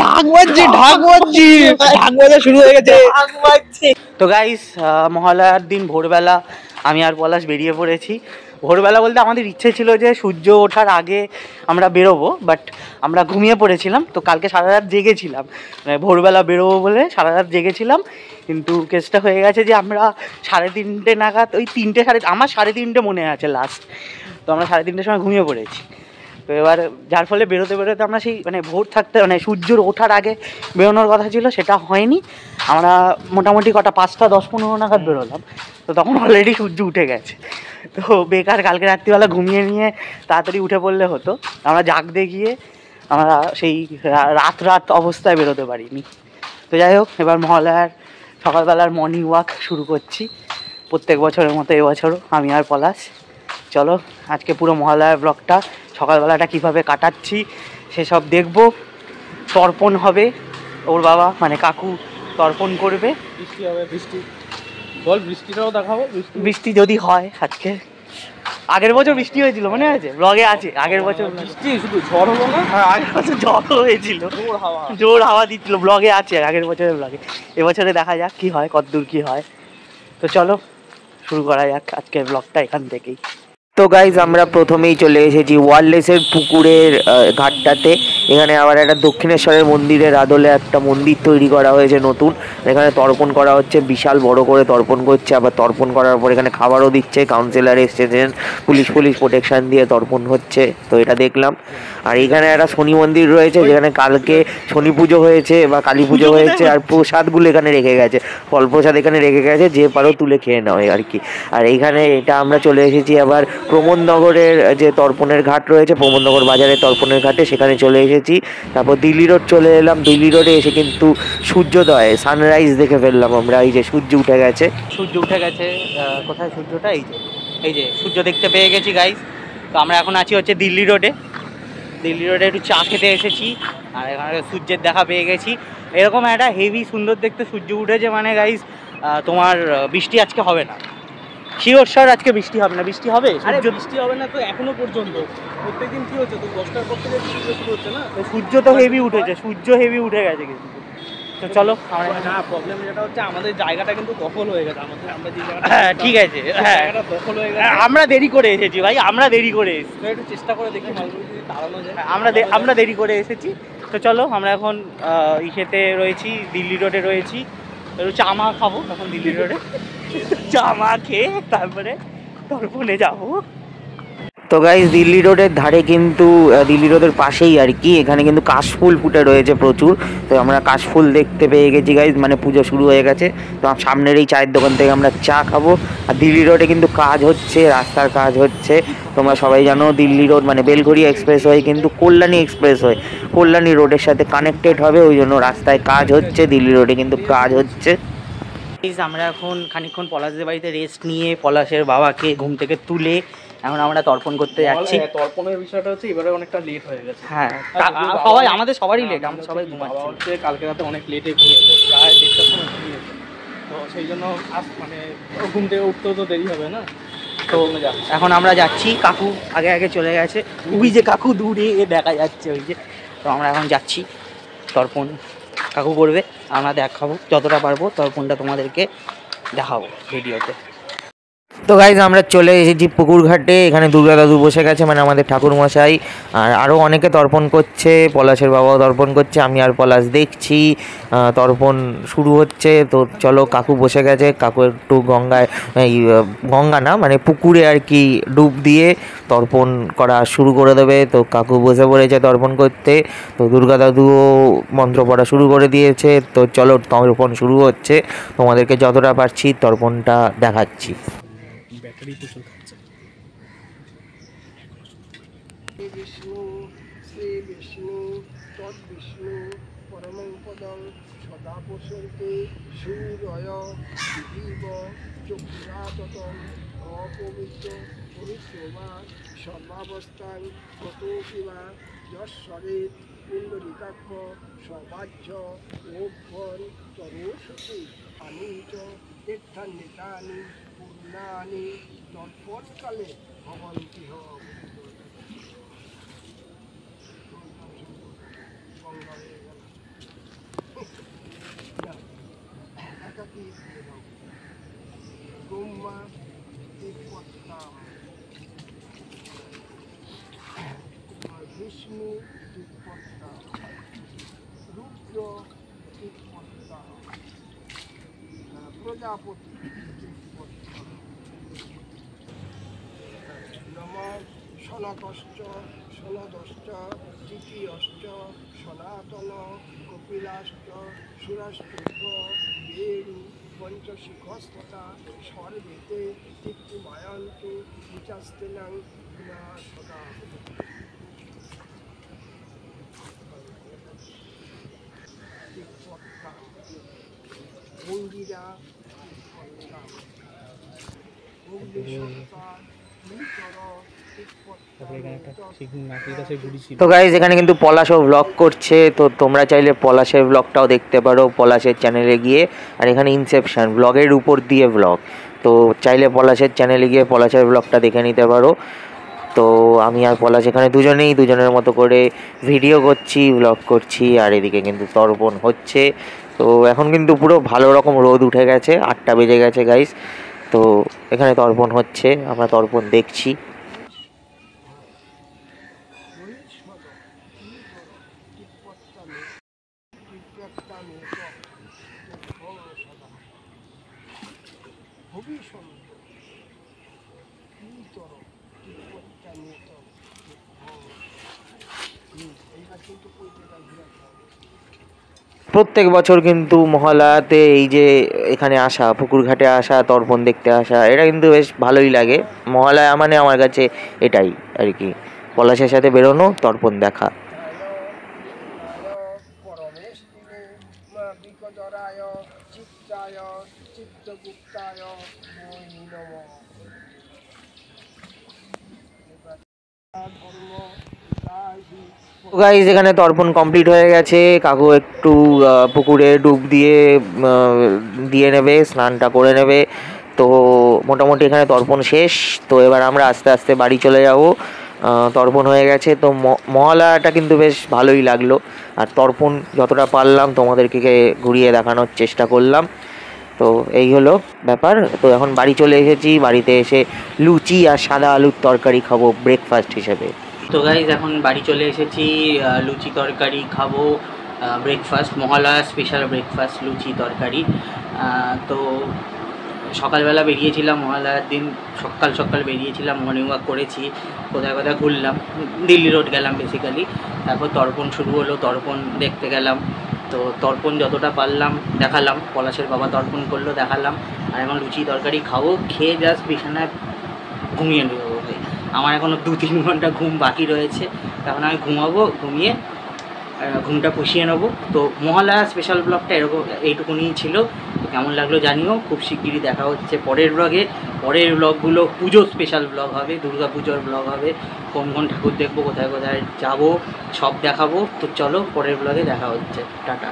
ঢাক বাজছে ঢাক বাজা শুরু হয়ে গেছে। তো গাইস মহালয়ার দিন ভোরবেলা আমি আর পলাশ বেরিয়ে পড়েছি। ভোরবেলা বলতে আমাদের ইচ্ছে ছিল যে সূর্য ওঠার আগে আমরা বেরোবো, বাট আমরা ঘুমিয়ে পড়েছিলাম। তো কালকে সারা রাত জেগেছিলাম, মানে ভোরবেলা বেরোবো বলে সারা রাত জেগেছিলাম। কিন্তু কেসটা হয়ে গেছে যে আমরা 3:30 নাগাদ, ওই 3টে আমার 3:30 মনে আছে লাস্ট, তো আমরা 3:30 সময় ঘুমিয়ে পড়েছি। তো এবার যার ফলে বেরোতে বেরোতে আমরা সেই মানে ভোর থাকতে মানে সূর্যর ওঠার আগে বেরোনোর কথা ছিল, সেটা হয়নি। আমরা মোটামুটি কটা 5টা 10-15 নাগাদ বেরোলাম, তো তখন অলরেডি সূর্য উঠে গেছে। তো বেকার কালকে রাত্রিবেলা ঘুমিয়ে নিয়ে তাড়াতাড়ি উঠে পড়লে হতো। আমরা জাগতে গিয়ে আমরা সেই রাত অবস্থায় বেরোতে পারিনি। তো যাই হোক, এবার মহালয়ার সকালবেলার মর্নিং ওয়াক শুরু করছি প্রত্যেক বছরের মতো এবছরও আমি আর পলাশ। চলো আজকে পুরো মহালয়ার ব্লগটা, সকালবেলাটা কীভাবে কাটাচ্ছি সেসব দেখবো। তর্পণ হবে, ওর বাবা মানে কাকু তর্পণ করবে। বৃষ্টি হবে, বৃষ্টি বল, বৃষ্টিটাও দেখাবো। বৃষ্টি যদি হয় আজকে, আগের বছর বৃষ্টি হয়েছিল মনে আছে, ব্লগে আছে। আগের বছর বৃষ্টি শুধু ঝড় হলো না, আগের বছর ঝড় হয়েছিল, জোর হাওয়া দিচ্ছিল, ব্লগে আছে আগের বছরের ব্লগে। এবছরে দেখা যাক কি হয়, কতদূর কি হয়। তো চলো শুরু করা যাক আজকের ব্লগটা এখান থেকেই। তো গাইজ আমরা প্রথমেই চলে এসেছি ওয়ারলেসের পুকুরের ঘাটটাতে। এখানে আবার একটা দক্ষিণেশ্বরের মন্দিরের আদলে একটা মন্দির তৈরি করা হয়েছে নতুন। এখানে তর্পণ করা হচ্ছে, বিশাল বড় করে তর্পণ করছে। আবার তর্পণ করার পর এখানে খাবারও দিচ্ছে, কাউন্সিলর এসেছেন, পুলিশ প্রোটেকশন দিয়ে তর্পণ হচ্ছে। তো এটা দেখলাম। আর এখানে একটা শনি মন্দির রয়েছে, যেখানে কালকে শনি পুজো হয়েছে বা কালী পুজো হয়েছে, আর প্রসাদগুলো এখানে রেখে গেছে, ফল প্রসাদ এখানে রেখে গেছে, যে পারো তুলে খেয়ে নাও আর কি। আর এইখানে এটা আমরা চলে এসেছি আবার প্রমোদনগরের যে তর্পণের ঘাট রয়েছে, প্রমোদনগর বাজারের তর্পণের ঘাটে, সেখানে চলে এসেছি। তারপর দিল্লি রোড চলে এলাম। দিল্লি রোডে এসে কিন্তু সূর্যোদয় সানরাইজ দেখে ফেললাম আমরা। এই যে সূর্য উঠে গেছে, সূর্য উঠে গেছে। কোথায় সূর্যটা? এই যে সূর্য দেখতে পেয়ে গেছি গাইজ। তো আমরা এখন আছি হচ্ছে দিল্লি রোডে। দিল্লি রোডে একটু চা খেতে এসেছি, আর এখানে সূর্যের দেখা পেয়ে গেছি। এরকম একটা হেভি সুন্দর দেখতে সূর্য উঠেছে, মানে গাইজ তোমার বৃষ্টি আজকে হবে না, শিওর স্যার আজকে বৃষ্টি হবে না। বৃষ্টি হবে? আরে বৃষ্টি হবে না তো এখনো পর্যন্ত প্রত্যেকদিন কি হচ্ছে, তো 10টার পর থেকে বৃষ্টি শুরু হচ্ছে না। সূর্য তো হেভি উঠেছে, সূর্য হেভি উঠে গেছে কিন্তু। তো চলো না, প্রবলেম যেটা হচ্ছে আমাদের জায়গাটা কিন্তু দখল হয়ে গেছে। আমাদের আমরা যে জায়গাটা, হ্যাঁ ঠিক আছে, হ্যাঁ দখল হয়ে গেছে। আমরা দেরি করে এসেছি ভাই, আমরা দেরি করে এসেছি। একটু চেষ্টা করে দেখি মালগুলো যদি তাড়ানো যায়। আমরা দেরি করে এসেছি। তো চলো আমরা এখন ইসেতে রয়েছি, দিল্লি রোডে রয়েছি। একটু চা মা খাবো এখন দিল্লি রোডে, চা মা খেয়ে তারপরে তর্পণে যাবো। তো গাইজ দিল্লি রোডের ধারে কিন্তু দিল্লি রোডের পাশেই আর কি, এখানে কিন্তু কাশফুল ফুটে রয়েছে প্রচুর। তো আমরা কাশফুল দেখতে পেয়ে গেছি গাইজ, মানে পুজো শুরু হয়ে গেছে। তো সামনের এই চায়ের দোকান থেকে আমরা চা খাবো। আর দিল্লি রোডে কিন্তু কাজ হচ্ছে, রাস্তার কাজ হচ্ছে। তোমরা সবাই জানো দিল্লি রোড মানে বেলঘড়িয়া এক্সপ্রেস ওয়ে কিন্তু কল্যাণী এক্সপ্রেস ওয়ে, কল্যাণী রোডের সাথে কানেক্টেড হবে, ওই জন্য রাস্তায় কাজ হচ্ছে। দিল্লি রোডে কিন্তু কাজ হচ্ছে। আমরা এখন খানিকক্ষণ পলাশের বাড়িতে রেস্ট নিয়ে পলাশের বাবাকে ঘুম থেকে তুলে এখন আমরা তর্পণ করতে যাচ্ছি। তর্পণের বিষয়টা হচ্ছে এবারে অনেকটা লেট হয়ে গেছে। হ্যাঁ সবাই, আমাদের সবারই লেট, আমরা সবাই ঘুমাচ্ছি। হচ্ছে কালকে রাতে অনেক লেটে ঘুমিয়েছে, প্রায় 1টার সময় ঘুমিয়েছে। তো সেই জন্য মানে ঘুম থেকে উঠতেও তো দেরি হবে না। তো এখন আমরা যাচ্ছি, কাকু আগে আগে চলে গেছে, ওই যে কাকু দূরে দেখা যাচ্ছে ওই যে। তো আমরা এখন যাচ্ছি, তর্পণ কাকু করবে, আমরা দেখাবো যতটা পারবো, তর্পণটা তোমাদেরকে দেখাবো ভিডিওতে। তো গাইজ আমরা চলে এসেছি পুকুর ঘাটে। এখানে দুর্গা দাদু বসে গেছে, মানে আমাদের ঠাকুর মশাই, আর আরও অনেকে তর্পণ করছে, পলাশের বাবাও তর্পণ করছে, আমি আর পলাশ দেখছি তর্পণ শুরু হচ্ছে। তো চলো, কাকু বসে গেছে, কাকু একটু গঙ্গায়, গঙ্গা না মানে পুকুরে আর কি ডুব দিয়ে তর্পণ করা শুরু করে দেবে। তো কাকু বসে পড়েছে তর্পণ করতে। তো দুর্গা দাদুও মন্ত্র পড়া শুরু করে দিয়েছে। তো চলো তর্পণ শুরু হচ্ছে, তোমাদেরকে যতটা পারছি তর্পণটা দেখাচ্ছি। ব্যাটারি প্রচুর খাচ্ছে। বিষ্ণু শ্রী বিষ্ণু তৎ বিষ্ণু পরমং পদং সদা পশ্যন্তে সূর্যয় দিবিব চক্ষুরাততম অপবিত্র পবিত্রবা সর্বাবস্থান কতোপিবা যশ্বরে কুণ্ডলিকাক্ষ সবাহ্য ওভ্বন তরুষতি আনিচ তীর্থান্বিতানি পূর্ণানি তৎপৎকালে ভবন্তি হম। গঙ্গা হয়ে গেল। তিব্বতাম, বিষ্ণু তিব্বতাম, রুদ্র তিব্বতাম, প্রজাপতি তিব্বতাম, নম সনকশ্চ সনদশ্চ তৃতীয়শ্চ সনাতন কপিলাশ্চ সুরাষ্ট্রূপ বেরু পঞ্চশিখস্তথা সর্বেতে তৃপ্তিমায়ন্তু বিচাস্তিনাং সদা। মন্দিরা তো গাইজ এখানে কিন্তু পলাশও ব্লগ করছে, তো তোমরা চাইলে পলাশের ব্লগটাও দেখতে পারো পলাশের চ্যানেলে গিয়ে। আর এখানে ইনসেপশন ব্লগের উপর দিয়ে ব্লগ, তো চাইলে পলাশের চ্যানেলে গিয়ে পলাশের ব্লগটা দেখে নিতে পারো। তো আমি আর পলাশ এখানে দুজনের মতো করে ভিডিও করছি, ব্লগ করছি, আর এদিকে কিন্তু তর্পণ হচ্ছে। তো এখন কিন্তু পুরো ভালো রকম রোদ উঠে গেছে, 8টা বেজে গেছে গাইজ। তো এখানে তর্পণ হচ্ছে, আমরা তর্পণ দেখছি। প্রত্যেক বছর কিন্তু মহালয়াতে এই যে এখানে আসা, পুকুর ঘাটে আসা, তর্পণ দেখতে আসা, এটা কিন্তু বেশ ভালোই লাগে। মহালয়া মানে আমার কাছে এটাই আর কি, পলাশের সাথে বেরোনো, তর্পণ দেখা। গাইজ এখানে তর্পণ কমপ্লিট হয়ে গেছে, কাকু একটু পুকুরে ডুব দিয়ে নেবে, স্নানটা করে নেবে। তো মোটামুটি এখানে তর্পণ শেষ। তো এবার আমরা আস্তে আস্তে বাড়ি চলে যাব। তর্পণ হয়ে গেছে, তো মহালয়াটা কিন্তু বেশ ভালোই লাগলো। আর তর্পণ যতটা পারলাম তোমাদেরকে ঘুরিয়ে দেখানোর চেষ্টা করলাম। তো এই হলো ব্যাপার। তো এখন বাড়ি চলে এসেছি, বাড়িতে এসে লুচি আর সাদা আলুর তরকারি খাবো ব্রেকফাস্ট হিসেবে। তো গাইজ এখন বাড়ি চলে এসেছি, লুচি তরকারি খাবো ব্রেকফাস্ট, মহালয়া স্পেশাল ব্রেকফাস্ট লুচি তরকারি। তো সকালবেলা বেরিয়েছিলাম, মহালয়ার দিন সকাল বেরিয়েছিলাম, মর্নিং ওয়াক করেছি, কোথায় ঘুরলাম, দিল্লি রোড গেলাম বেসিক্যালি। তারপর তর্পণ শুরু হলো, তর্পণ দেখতে গেলাম। তো তর্পণ যতটা পারলাম দেখালাম, পলাশের বাবা তর্পণ করলো দেখালাম। আর এখন লুচি তরকারি খাবো, খেয়ে জাস্ট বিছানায় ঘুমিয়ে নেবো। আমার এখনও 2-3 ঘন্টা ঘুম বাকি রয়েছে, এখন আমি ঘুমাবো, ঘুমিয়ে ঘুমটা পুষিয়ে নেবো। তো মহালয়া স্পেশাল ব্লগটা এইটুকুনি ছিল। কেমন লাগলো জানিও। খুব শিগগিরই দেখা হচ্ছে পরের ব্লগে। পরের ব্লগগুলো পুজো স্পেশাল ব্লগ হবে, দুর্গা পুজোর ব্লগ হবে, কোন ঠাকুর দেখবো, কোথায় যাবো, সব দেখাবো। তো চলো পরের ব্লগে দেখা হচ্ছে, টাটা।